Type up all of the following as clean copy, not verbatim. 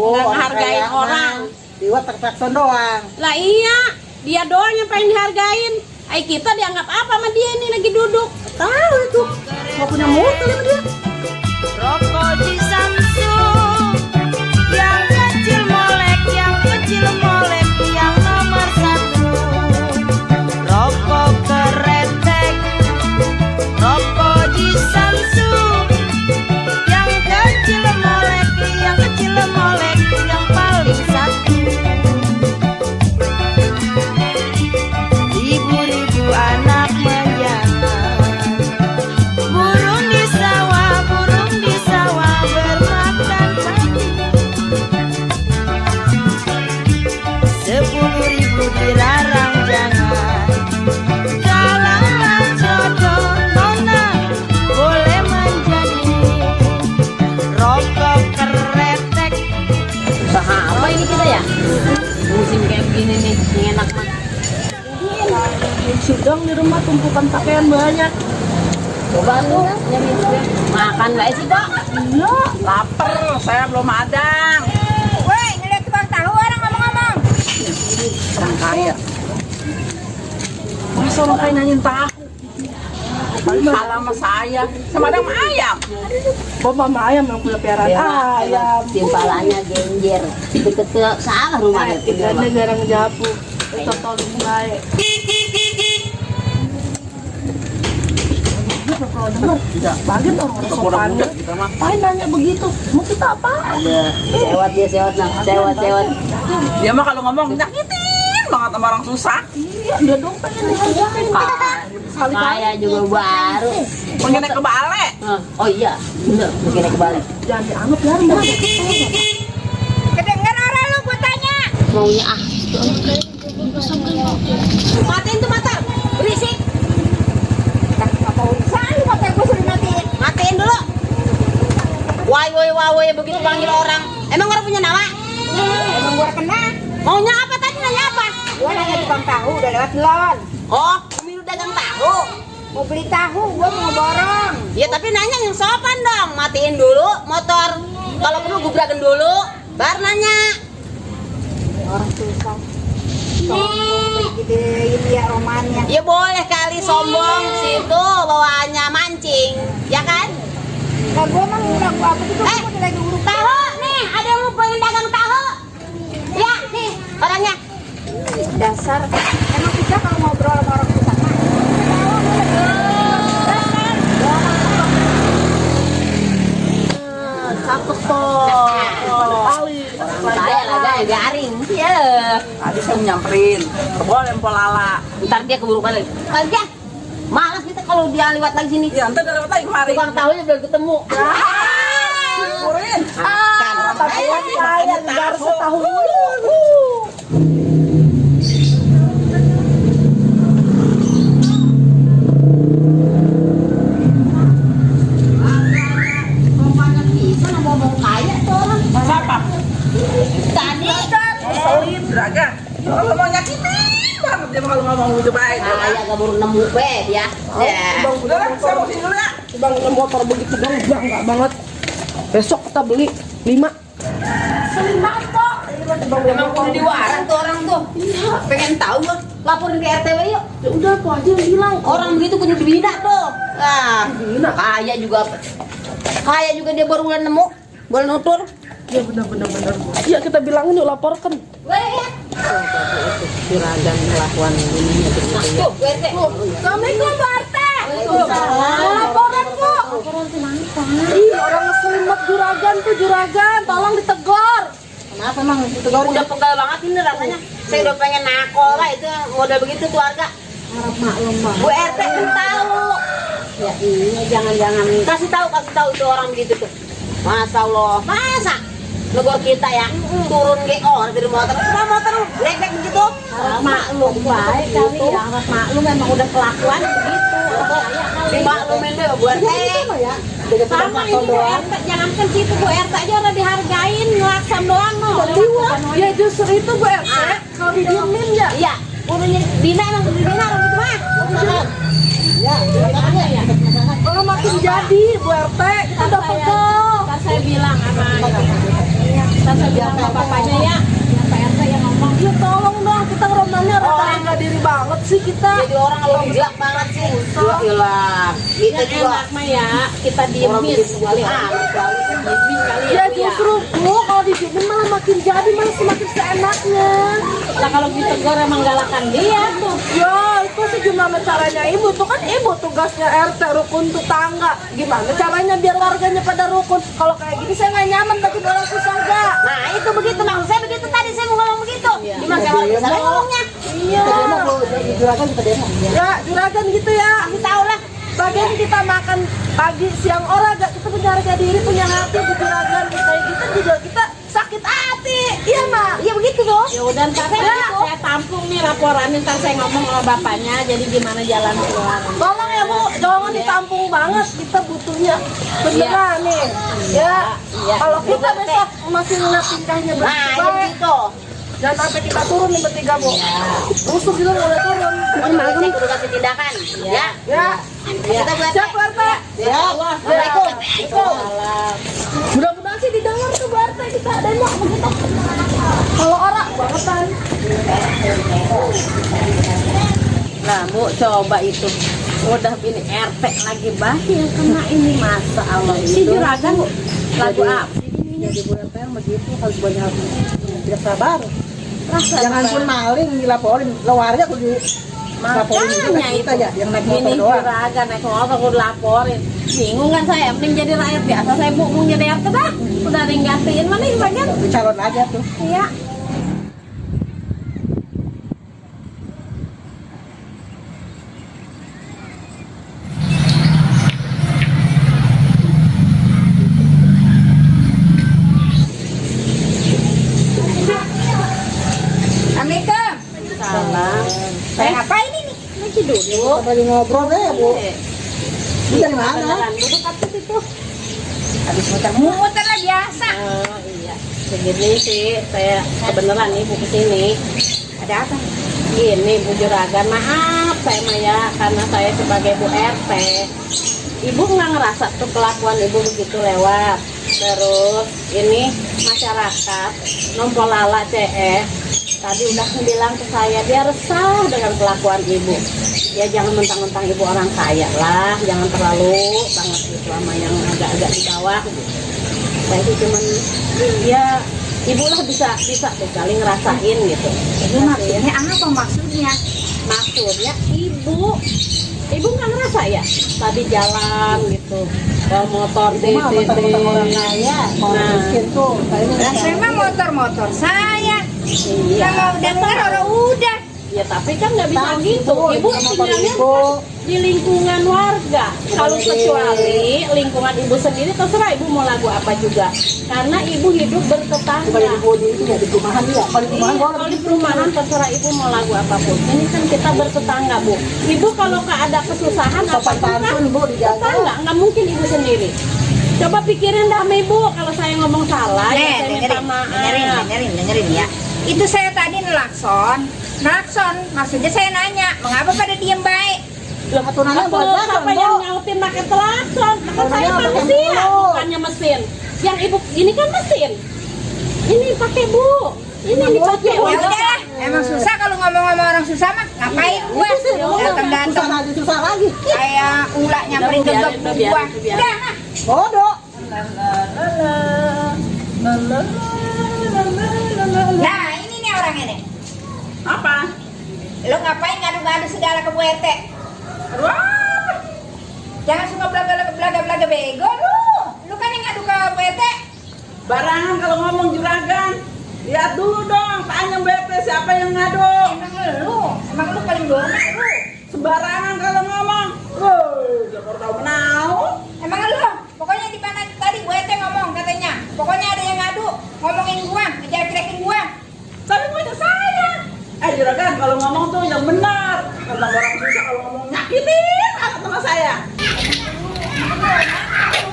nggak ngehargain orang. Dia terpaksa doang. Lah iya, dia doang yang pengen dihargain. Ay kita dianggap apa sama dia ini lagi duduk? Tahu itu. Nggak punya motor sama dia. Rokok di Samsung, yang kecil molek, yang kecil molek, yang nomor 1. Rokok keretek, rokok di Samsung, yang kecil molek, yang kecil molek, yang paling 1. Ribu-ribu anak menjalan, burung di sawah bermakan padi. 10.000 dilarang jangan, kalaulah jodoh nona boleh menjadi rokok keretek. Usaha apa ini kita ya? Musim kayak begini nih, yang enak mah. Sidang di rumah tumpukan pakaian banyak. Coba tuh, makan nggak sih Pak? Iya, lapar. Saya belum ada. Woi, ngeliat tukang tahu orang ngomong-ngomong. Orang kaya. Masa orang kaya nanyain tahu? Paling salah sama saya. Sama ada sama ayam. Bapak sama ayam yang punya piaraan ayam. Timpalannya genjer. Deket ke salah rumahnya. Ikannya garang japu. Totol mulai. Kalau dengar tidak bagian orang sopannya. Ngapain nanya begitu? Mau kita apa? Ada sewot dia sewot nah, sewot. Dia mah kalau ngomong nyakitin banget sama orang susah. Iya, dia dong pengen dihargain. Saya juga baru. Pengen naik ke bale. Oh iya, bener. Begini kebalik. Jangan dianggap jarang. Kedengar orang lu gue tanya. Maunya matiin tuh mata, berisik. Apa urusan lu pakai gue suruh matiin? Matiin dulu. Woi, begitu panggil orang. Emang orang punya nama? Emang gue kena. Maunya apa tadi? Nanya apa? Gue nanya tukang tahu udah lewat lon. Oh, pemilu dagang tahu. Mau beli tahu, gue mau borong. Ya tapi nanya yang sopan dong. Matiin dulu motor. Kalau perlu gubrakan dulu, baru nanya. Orang susah. Sombong gedein ya romannya. Ya boleh kali sombong situ bawaannya mancing, ya kan? Lah gue mah ngurang apa tuh gue lagi urut. Tahu nih, ada yang mau pengen dagang tahu. Ya, nih orangnya. Dasar. Emang kita kalau ngobrol sama orang susah mah. Cakep toh. Kali. Saya lah garing. Ya. Tadi saya nyamperin. Boleh polala. Ntar dia keburu balik. Kerja. Malas kita kalau dia lewat lagi sini. Ya ntar lewat lagi kemari. Tukang tahunya belum ketemu. Kurin. Tapi saya negara setahun. Rupanya bisa ngomong kaya tuh orang. Siapa? Tadi. Solid, Dragan. Kalau mau nyakitin banget dia kalau ngomong gitu baik. Kaya gak baru nemu be dia. Ya. Udah lah, saya mau sini dulu ya. Bang, motor begitu dong, enggak banget. Besok kita beli 5. Emang kudu diwaran tuh orang tuh. Iya. Pengen tahu gua. Laporin ke RTW yuk. Ya udah, aku aja yang bilang. Orang begitu kudu dibina tuh. Nah, Dibina? kaya juga. Kaya juga dia baru bulan nemu. Boleh nutur. Iya benar. Iya kita bilangin yuk, laporkan. Boleh ya. Juragan melakukan ini Tuh, RT. Assalamualaikum Pak RT. Laporan kok. Ih, orang ngeselin banget juragan, tolong ditegur. Kenapa emang? Udah pegal banget ini rasanya. Saya udah pengen nakol lah itu model begitu tuh harga. Harap maklum, Bang. Bu RT kan tahu. Ya iya jangan kasih tahu itu orang begitu tuh. Masa Allah, masa negor kita ya turun GO dari motor, udah motor lek begitu. Harap maklum baik kali ya, harap maklum memang udah kelakuan begitu. Dimaklumin deh Bu RT. Ya. Sama ini Bu RT, jangankan situ Bu RT aja udah dihargain ngelaksan doang no. Ya justru itu Bu RT, kalau didiemin ya. Iya, udah dibina emang kudu dibina orang gitu mah. Ya, ya. Kalau makin jadi Bu RT, kita udah pegel. Kan saya bilang sama Tante bilang sama bapaknya ya. Yang Pak RT yang ngomong. Ya tolong dong, kita romannya rata diri banget sih kita. Jadi orang lebih jelek banget sih. Gila. Kita Yang juga enak mah ya, kita orang diemin begitu sekali. Diemin kali ya. Ya Bu, ya. justru Bu, kalau didiemin malah makin jadi, malah semakin seenaknya. Lah kalau ditegur emang galakan dia tuh. Ya itu sih gimana caranya ibu tuh kan ibu tugasnya RT rukun tetangga. Gimana caranya biar warganya pada rukun? Kalau kayak gini saya nggak nyaman bagi orang susah gak? nah itu begitu maksud saya begitu tadi saya mau ngomong begitu. Iya. Gimana saya harus ngomongnya? Iya. Ya juragan gitu ya. Kasih tahu lah. Bagian kita makan pagi siang olahraga, kita punya harga diri, punya hati, bu juragan kayak gitu juga kita sakit hati. Iya mak. Iya begitu dong. Ya udah ntar saya tampung nih laporannya, ntar saya ngomong sama bapaknya. Jadi gimana jalan keluar. Tolong ya bu, jangan ditampung banget, kita butuhnya beneran nih. Ya, Iya. kalau kita besok masih ngeliat tingkahnya Nah iya baik, begitu. jangan sampai kita turun nih bertiga bu. Rusuk juga mulai turun. Pokoknya saya kudu kasih tindakan. Ya. Ya, Kita buat siap Bu RT. Ya. Assalamualaikum. Salam. Mudah-mudahan sih didengar tuh Bu RT kita demo begitu. Kalau orang bangetan. Nah Bu, coba itu udah ini RT lagi bahi yang kena ini masa Allah. Si juragan lagu apa? Jadi Bu RT yang begitu harus banyak tidak sabar. Rasa Jangan pun maling dilaporin, warga aku dilaporin juga makanya kita itu ya, yang naik ini motor doang. juragan naik motor aku laporin. Bingung kan saya, mending jadi rakyat biasa. Saya Bu mau jadi RT dah. Udah ada yang gantiin mana juragan? Calon aja tuh. Iya. Assalamualaikum. Salam. Saya ngapain ini? Lagi duduk. Kita lagi ngobrol deh Bu. Ini dari mana? Beneran duduk apa situ? Habis muter lah biasa. Oh iya. Begini sih, saya kebenaran nih Bu kesini. Ada apa? Gini Bu Juragan, maaf saya Maya karena saya sebagai Bu RT. Ibu nggak ngerasa tuh kelakuan ibu begitu lewat. Terus ini masyarakat Nompolala CE tadi udah bilang ke saya dia resah dengan kelakuan ibu. Ya jangan mentang-mentang ibu orang kaya lah, jangan terlalu banget gitu sama yang agak-agak di bawah. Gitu. Saya sih cuman ya ibu lah bisa tuh kali ngerasain gitu. Itu maksudnya apa maksudnya? Maksudnya ibu nggak ngerasa ya tadi jalan gitu bawa motor Cuma mentang-mentang orang kaya, mau miskin tuh. Lah saya mah motor saya. iya Yang mau dengar orang udah. ya tapi kan nggak bisa gitu ibu tinggalnya Ibu. di lingkungan warga kalau kecuali lingkungan ibu sendiri terserah ibu mau lagu apa juga karena ibu hidup bertetangga. Bukan ibu di itu ya, di perumahan ya. Kalau di perumahan Iya, kalau di perumahan terserah ibu mau lagu apapun. Ini kan kita bertetangga bu. Ibu kalau ada kesusahan sopan apapun kan santun Bu dijaga. tetangga, nggak mungkin ibu sendiri. Coba pikirin damai bu, kalau saya ngomong salah ya saya minta maaf. dengerin ya. Itu saya tadi nelakson, maksudnya saya nanya, mengapa pada diem baik? Loh, Aturannya buat apa belakang, yang Bu. nyautin pakai telakson? Kan saya Aturannya pakai manusia, dulu. bukannya mesin. Yang ibu ini kan mesin. Ini pakai bu. Ini dipakai. Ya udah, emang susah kalau ngomong sama orang susah mah, ngapain gua? Datang-datang Susah lagi. kayak ular nyamperin ke gua. Udah, nah. Bodoh. Nah, ini nih orang ini. Apa? Lo ngapain ngadu-ngadu segala ke Bu RT? Wah. Jangan suka belaga bego lu. Lu kan yang ngadu ke Bu RT. Barangan kalau ngomong juragan. Lihat dulu dong, tanya BT siapa yang ngadu. Emang lu paling dorna lu. Sembarangan kalau ngomong. Woi, jangan tahu menau. Emang lu, pokoknya di mana tadi Bu RT ngomong katanya. Pokoknya ada yang ngadu, ngomongin gua, ngejelek-jelekin gua. Tapi mau itu saya. Juragan kalau ngomong tuh yang benar. Kalau orang susah kalau ngomong nyakitin anak sama saya.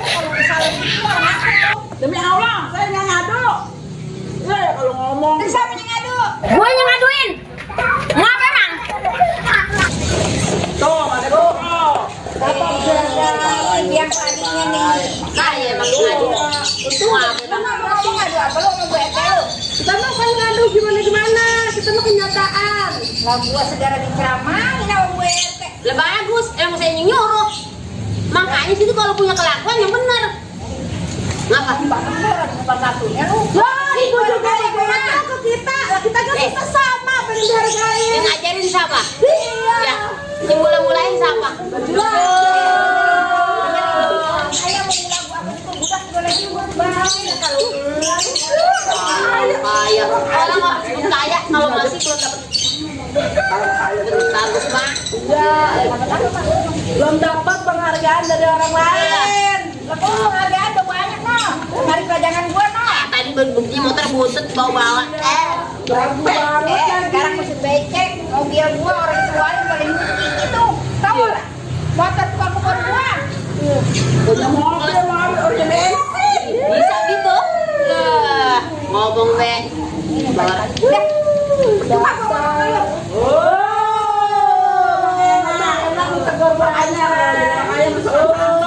Kalau misalnya gitu orang aku. Demi Allah, saya nggak ngadu. Kalau ngomong. Terus siapa yang ngadu? Gue yang ngaduin. Ngapa emang? Tuh, ada guru. Bapak juragan yang tadinya nih. Saya emang ngadu. Lu ngomong ngadu apa lu mau gue lu? Kita mah kan ngadu gimana, kita mah kenyataan. Lah gua segera diceramahin sama Bu RT. Lah bagus, emang saya nyuruh. Makanya situ kalau punya kelakuan yang benar. Ngapa? Orang bukan satunya lu. Wah, itu juga yang ke kita. Kita kan kita sama, pengen dihargain. Yang ngajarin siapa? Iya. Ya, yang mulai-mulain siapa? Ayah mau bilang gua aku bukan boleh buat bahaya kalau Kaya, orang harus kaya kalau masih belum dapat status mah. Belum dapat penghargaan dari orang lain. lah kok penghargaan udah banyak noh. Mari jangan gua noh. Tadi buktinya motor buset bawa-bawa. Bagus banget Sekarang mesti becek mobil gua orang tua yang paling tinggi itu. Tahu lah. Motor tukang pukul gua. punya mobil, mau orangnya bensin. Bisa gitu. Ngomong be. Udah. Cuma enak tegur banyak. Kayak masuk